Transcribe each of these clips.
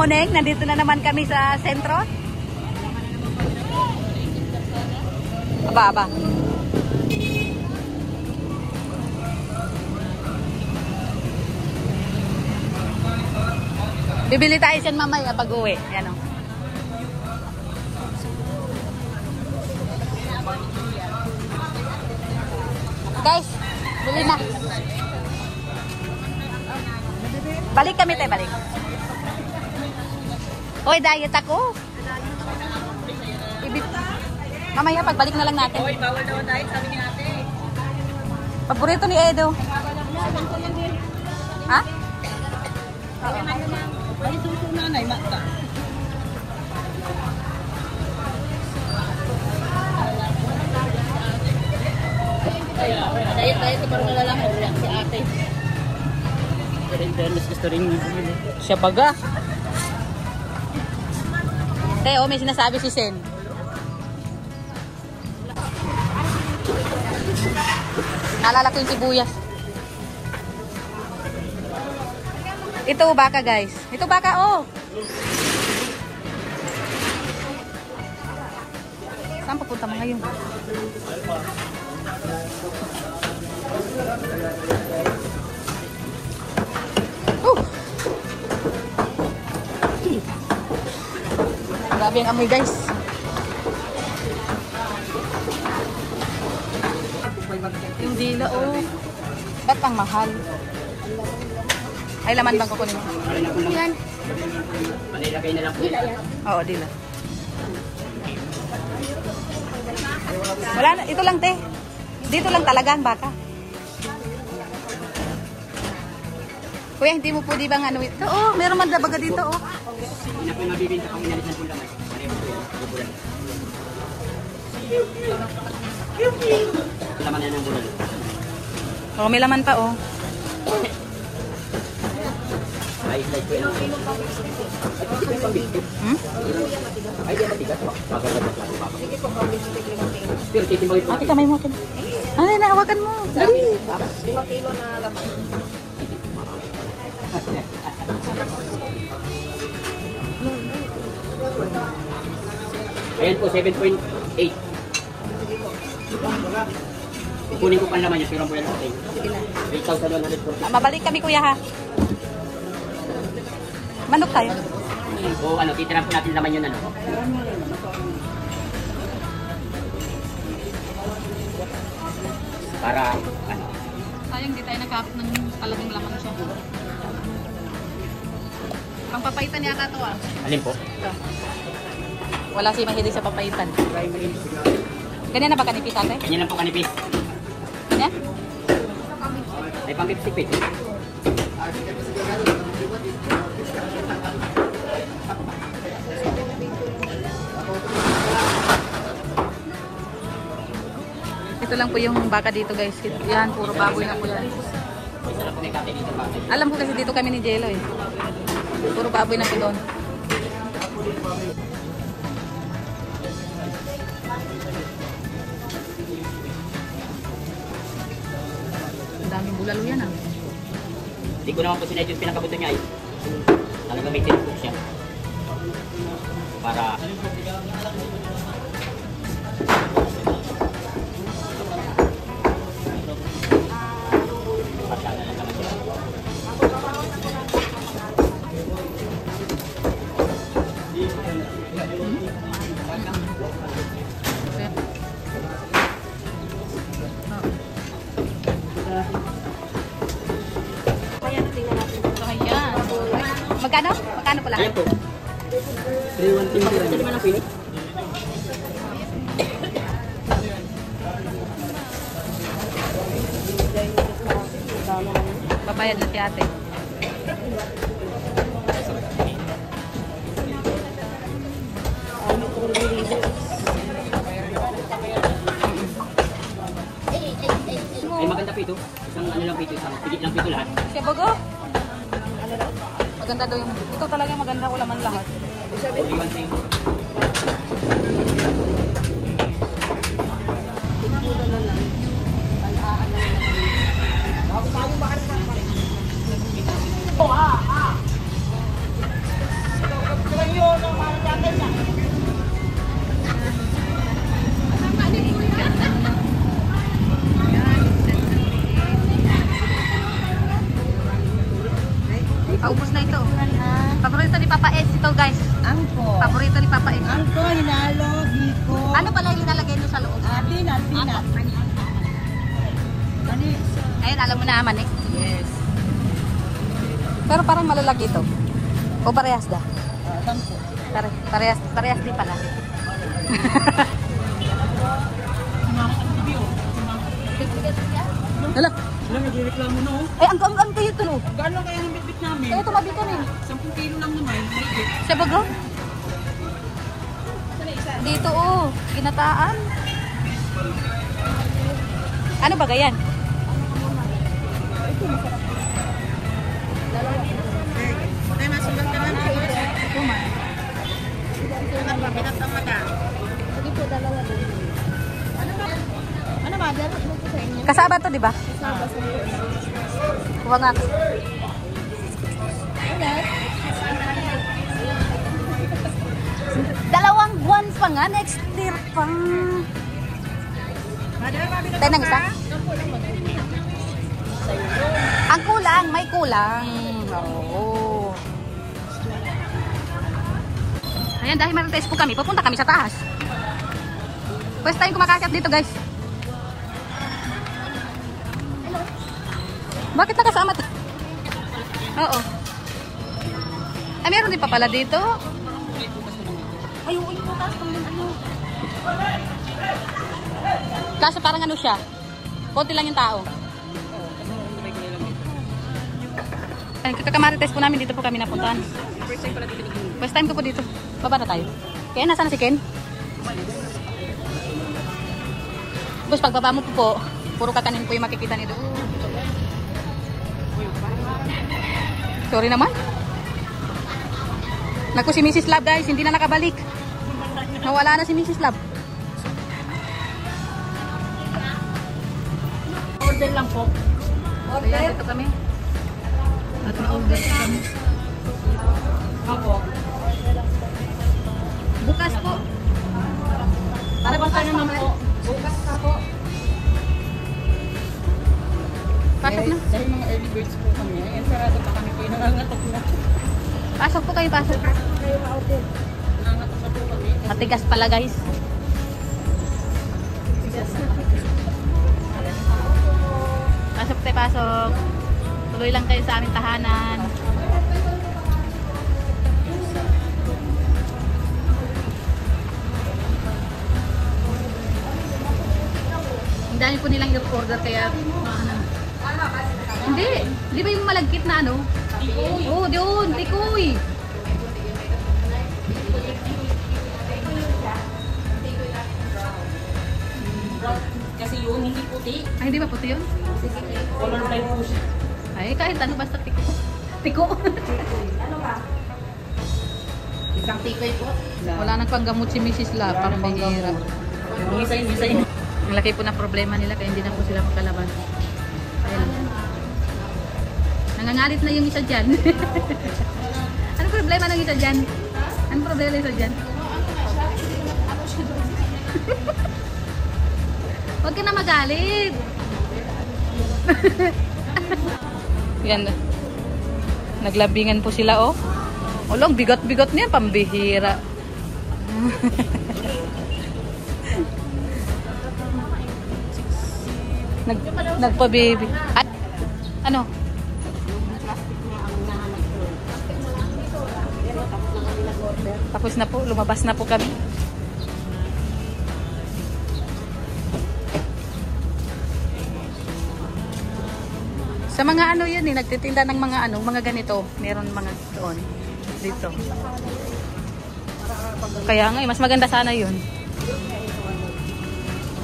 morning. Nandito na naman kami sa sentro. Aba. Bibili tayo siyan mamaya pag-uwi. Yan o. Guys, bili na. Balik kami tayo, balik. Hoy, diet ako. Mamaya, pagbalik na lang natin. Hoy, bawal daw diet, sabi ni ate. Paborito ni Edo. Ha? Ay, suso nanay, mata. Diet, parang nalalaki. Si ate. Gusto rin Siya baga. Teo, may sinasabi si Sen. Naalala ko yung sibuyas. Ito baka, guys. Ito baka, oh. Saan papunta mo ngayon? Grabe ang amoy, guys. Yung dila, oh. Ba't ang mahal? Ay, laman bang kukunin mo? Yan. Manilagay na lang po yan. Oo, dila. Wala na, ito lang, te. Dito lang talaga ang baka. Kuya, hindi mo po di bang ano ito? Oh, meron man dabaga dito, oh. Hindi na po yung mabibinta pang inalisan po lang. Pareho po yung bubulan. Laman na ng bulan. Oh, may laman pa, oh. Ay, slide po yan. Ay, di matigas po. Magagagat lang po. Pero titimbawin po. Ate, kamay mo. Ay, naawakan mo. Dali. 5 kilo na laman. Ayan po, 7.8. Kunin ko pa naman yung pirang po yan natin. 8,140. Mabalik kami, kuya, ha? Manok tayo. O ano, titiran po natin naman yun ano. Para ano. Sayang, di tayo nakakap ng talagang laman siya. Pangpapaitan niya ka to, ah. Alin po? Wala si mahilig sa papaitan. Ganyan na ba kanipis, ate? Ganyan lang po kanipis. Ganyan? Ay pang lipstick po. Ito lang po yung baka dito, guys. Yan, puro baboy na po yan. Isa lang po may kate dito pa. Alam ko kasi dito kami ni Jello, eh. Puro baboy na po doon. Ang daming bulalo yan, ah. Hindi ko naman po sinayad yung pinakabuto niya eh. Talaga may tinipok siya. Para pasada lang naman siya. Magkano? Magkano pala? Ayan po. 3,150. Hindi naman ang pinit. Babayad na si ate. Ay maganda po ito. Isang ano lang po ito. Isang pigit lang po ito lahat. Siya bago? Maganda daw yung... Ito talaga maganda, wala man lahat. 3,150. ito ni Papa Eng. Angko, hinalo, biko. Ano pala yung nilalagay nyo sa loob? Peanut, peanut. Ayun, alam mo naman eh. Yes. Pero parang malalaki ito. O parehas da? Tampo. Parehas din pala. Hala. Wala, nagreklamo na oh. Eh, ang kayo ito no. Gaano kaya ng bitbit namin? Kaya tumabi kami. 10 kilo lang naman. Mahigit. Sa bago? Dito oh, ginataan. Ano ba ganyan? Ay, masulat ka lang. Ano ba? Pinatamad ah. Sige po, dalawa din. Ano ba? Dalawa mo po sa inyo? Kasama to, di ba? Kasama sa inyo. Kuha nga. Dalawang buwan pa nga, next year pa. Tayo ng isa? Ang kulang, may kulang. Oo. Ayan, dahil marites po kami, pupunta kami sa taas. First time kumakakyat dito, guys. Bakit nakasama to? Oo. Ay, meron din pa pala dito. Ay, yung bukas pang ano. Kaso parang ano siya. Konti lang yung tao. Ay, kakamarites po namin dito po kami napuntahan. First time ko po dito. Baba na tayo. Kaya nasaan na si Ken? Tapos pagbaba mo po, puro kakanin po yung makikita nito. Sorry naman. Naku, si Mrs. Love guys, hindi na nakabalik. Nawala na si Mrs. Love. Order lang po. Order? Dito kami. At na-order kami. Ako. Bukas po. Para ba ka naman po? Bukas ka po. Pasok na. Dahil mga early birds po kami. Ayan, sarado pa kami kayo. Nangangatok na. Pasok po kayo, pasok. Nangangatok na po kami. Matigas pala guys. Pasok tayo, pasok. Tuloy lang kayo sa aming tahanan. Ang dami po nilang i-order kaya hindi. Di ba yung malagkit na ano? Oo, doon. Tikoy. Kasi yun, hindi puti. Ay, hindi ba puti yun? Color blind po siya. Ay, kahit ano basta tiko. Tiko. Isang tikoy po. Wala nang panggamot si Mrs. La. Pambihira. Yung isa. Ang laki po na problema nila kaya hindi na po sila makalabas. Ayun. Nangangalit na yung isa dyan. Ano problema ng isa dyan? Ano problema ng isa dyan? Huwag ka na magalit. Yan. Naglabingan po sila, oh. Olong, bigot-bigot niya, pambihira. Nagpa-baby. At, ano? Tapos na po, lumabas na po kami. Sa mga ano yun eh, nagtitinda ng mga ano, mga ganito. Meron mga doon, dito. Kaya nga eh, mas maganda sana yun.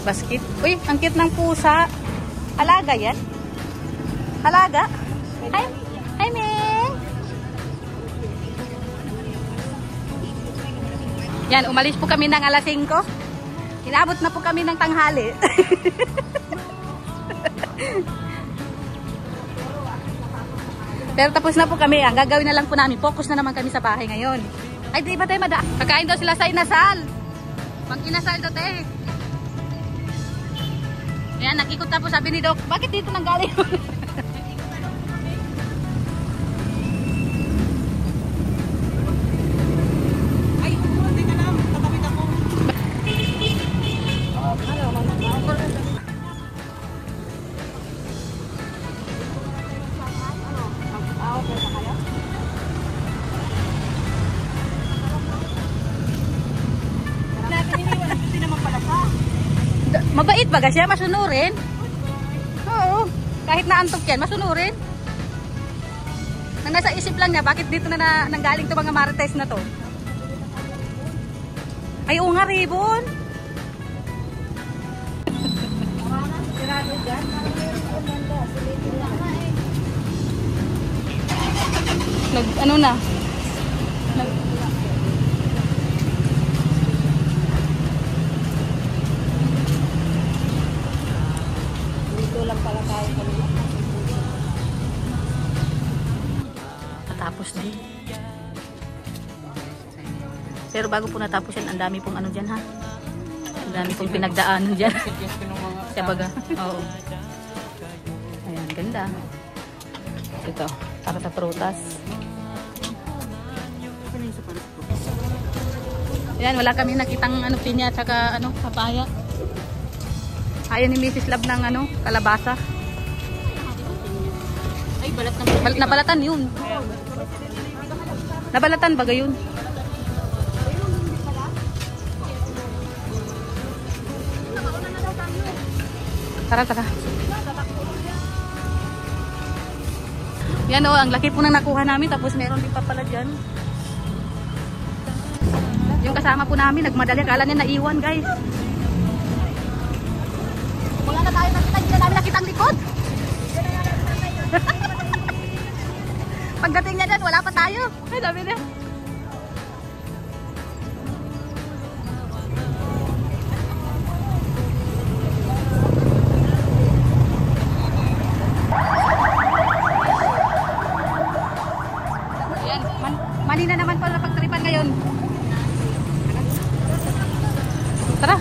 Basket. Uy, ang cute ng pusa. Alaga yan? Alaga? Hi, hi Ming! Yan, umalis po kami ng alas 5. Inabot na po kami ng tanghali. Pero tapos na po kami. Ang gagawin na lang po namin, focus na naman kami sa bahay ngayon. Ay, di ba tayo kakain daw sila sa inasal. Mag-inasal daw tayo. Ayan, nakikot na po, sabi ni Doc, bakit dito nang galing? Ay, Mabait baga siya, masunurin. Oo. Kahit naantok yan, masunurin. Nang nasa isip lang niya, bakit dito na nanggaling to mga marites na to? Ay, oo nga, Ribbon. Ano na? Dito lang pala tayo kanina. Tapos din. Pero bago po natapos yan, ang dami pong ano dyan ha. Ang dami pong pinagdaanan dyan. Sa baga. Oo. Ayan, ganda. Ito, para sa prutas. Ayan, wala kami nakitang ano, pinya at saka ano, papaya. Ayaw ni Mrs. Love ng ano, kalabasa. Ay, balat na Nabalatan yun. Nabalatan baga yun. Tara, tara. Yan o, ang laki po nang nakuha namin. Tapos meron din pa pala dyan. Yung kasama po namin, nagmadali. Akala niya naiwan, guys. Wala na tayo nakita. Hindi na namin nakita ang likod. Pagdating niya dyan, wala pa tayo. Ay, dami na. Ayan, manina naman pala pagtripan ngayon. Tara.